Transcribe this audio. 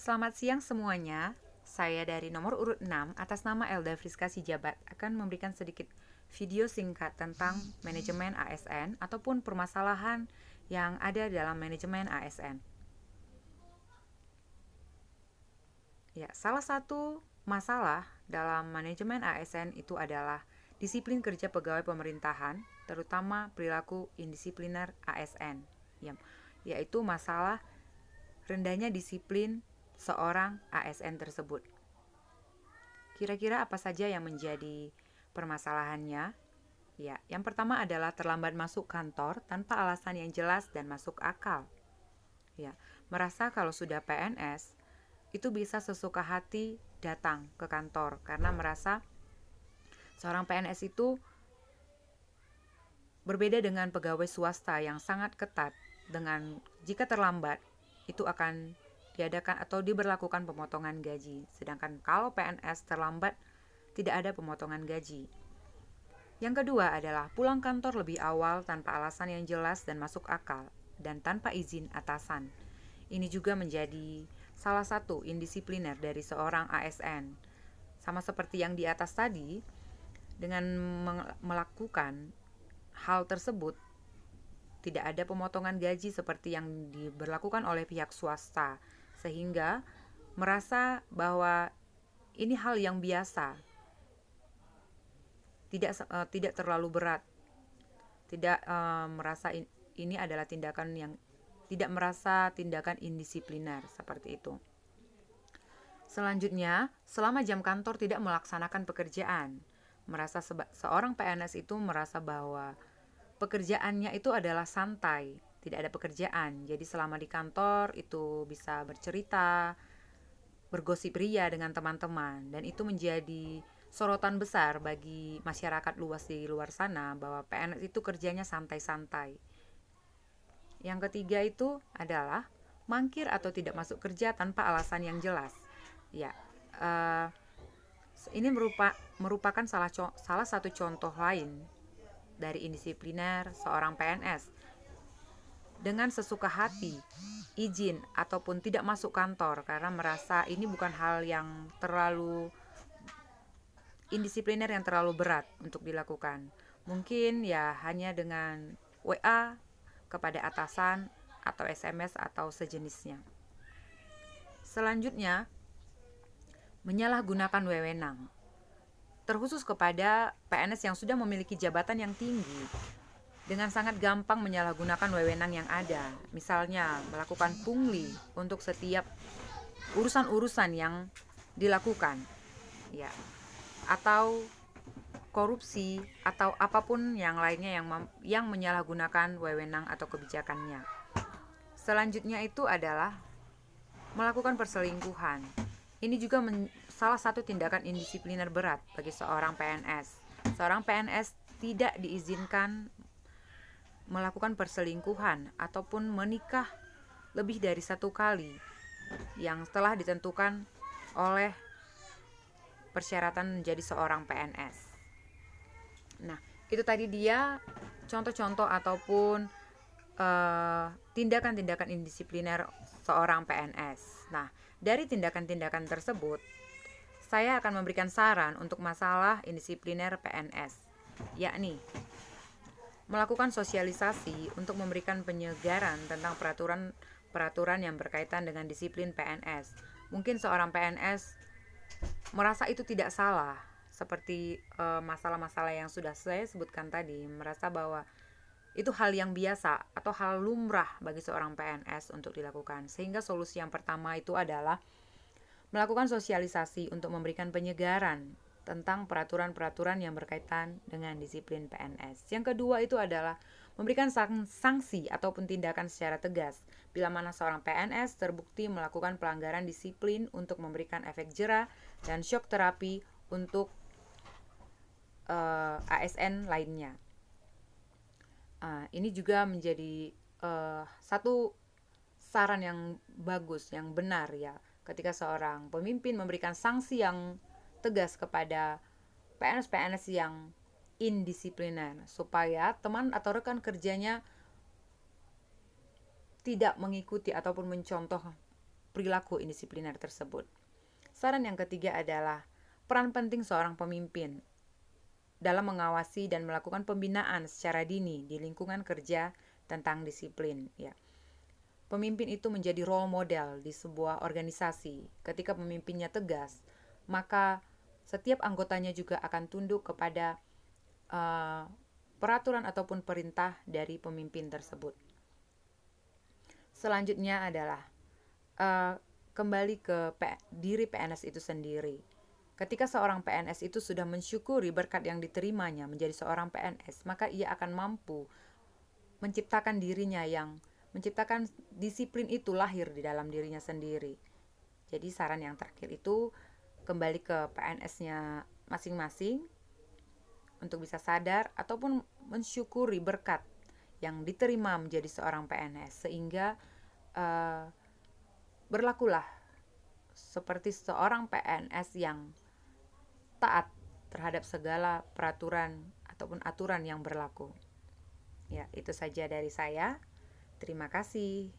Selamat siang semuanya. Saya dari nomor urut 6 atas nama Elda Friska Sijabat akan memberikan sedikit video singkat tentang manajemen ASN ataupun permasalahan yang ada dalam manajemen ASN. Ya, salah satu masalah dalam manajemen ASN itu adalah disiplin kerja pegawai pemerintahan, terutama perilaku indisipliner ASN, yaitu masalah rendahnya disiplin seorang ASN tersebut. Kira-kira apa saja yang menjadi permasalahannya? Ya, yang pertama adalah terlambat masuk kantor tanpa alasan yang jelas dan masuk akal. Ya, merasa kalau sudah PNS itu bisa sesuka hati datang ke kantor karena merasa seorang PNS itu berbeda dengan pegawai swasta yang sangat ketat dengan jika terlambat itu akan diadakan atau diberlakukan pemotongan gaji. Sedangkan kalau PNS terlambat tidak ada pemotongan gaji. Yang kedua adalah pulang kantor lebih awal tanpa alasan yang jelas dan masuk akal dan tanpa izin atasan. Ini juga menjadi salah satu indisipliner dari seorang ASN. Sama seperti yang di atas tadi, dengan melakukan hal tersebut tidak ada pemotongan gaji seperti yang diberlakukan oleh pihak swasta, sehingga merasa bahwa ini hal yang biasa, tidak terlalu berat, tidak merasa ini adalah tindakan yang tidak merasa tindakan indisipliner seperti itu. Selanjutnya, selama jam kantor tidak melaksanakan pekerjaan, merasa seorang PNS itu merasa bahwa pekerjaannya itu adalah santai, tidak ada pekerjaan. Jadi selama di kantor itu bisa bercerita, bergosip ria dengan teman-teman, dan itu menjadi sorotan besar bagi masyarakat luas di luar sana bahwa PNS itu kerjanya santai-santai. Yang ketiga itu adalah mangkir atau tidak masuk kerja tanpa alasan yang jelas. Ya, ini merupakan salah satu contoh lain dari indisipliner seorang PNS. Dengan sesuka hati, izin ataupun tidak masuk kantor karena merasa ini bukan hal yang terlalu indisipliner yang terlalu berat untuk dilakukan. Mungkin ya hanya dengan WA kepada atasan atau SMS atau sejenisnya. Selanjutnya, menyalahgunakan wewenang. Terkhusus kepada PNS yang sudah memiliki jabatan yang tinggi, dengan sangat gampang menyalahgunakan wewenang yang ada. Misalnya, melakukan pungli untuk setiap urusan-urusan yang dilakukan. Ya. Atau korupsi atau apapun yang lainnya yang menyalahgunakan wewenang atau kebijakannya. Selanjutnya itu adalah melakukan perselingkuhan. Ini juga salah satu tindakan indisipliner berat bagi seorang PNS. Seorang PNS tidak diizinkan melakukan perselingkuhan ataupun menikah lebih dari satu kali yang telah ditentukan oleh persyaratan menjadi seorang PNS. Nah, itu tadi dia contoh-contoh ataupun tindakan-tindakan indisipliner seorang PNS. Nah, dari tindakan-tindakan tersebut, saya akan memberikan saran untuk masalah indisipliner PNS, yakni melakukan sosialisasi untuk memberikan penyegaran tentang peraturan yang berkaitan dengan disiplin PNS. Mungkin seorang PNS merasa itu tidak salah, seperti masalah-masalah yang sudah saya sebutkan tadi, merasa bahwa itu hal yang biasa atau hal lumrah bagi seorang PNS untuk dilakukan. Sehingga solusi yang pertama itu adalah melakukan sosialisasi untuk memberikan penyegaran tentang peraturan-peraturan yang berkaitan dengan disiplin PNS. Yang kedua itu adalah memberikan sanksi ataupun tindakan secara tegas bila mana seorang PNS terbukti melakukan pelanggaran disiplin untuk memberikan efek jera dan shock terapi untuk ASN lainnya. Ini juga menjadi satu saran yang bagus, yang benar ya, ketika seorang pemimpin memberikan sanksi yang tegas kepada PNS-PNS yang indisipliner supaya teman atau rekan kerjanya tidak mengikuti ataupun mencontoh perilaku indisipliner tersebut. Saran yang ketiga adalah peran penting seorang pemimpin dalam mengawasi dan melakukan pembinaan secara dini di lingkungan kerja tentang disiplin, ya. Pemimpin itu menjadi role model di sebuah organisasi. Ketika pemimpinnya tegas, maka setiap anggotanya juga akan tunduk kepada peraturan ataupun perintah dari pemimpin tersebut. Selanjutnya adalah kembali ke diri PNS itu sendiri. Ketika seorang PNS itu sudah mensyukuri berkat yang diterimanya menjadi seorang PNS, maka ia akan mampu menciptakan disiplin itu lahir di dalam dirinya sendiri. Jadi saran yang terakhir itu kembali ke PNS-nya masing-masing untuk bisa sadar ataupun mensyukuri berkat yang diterima menjadi seorang PNS, sehingga berlakulah seperti seorang PNS yang taat terhadap segala peraturan ataupun aturan yang berlaku. Ya, itu saja dari saya. Terima kasih.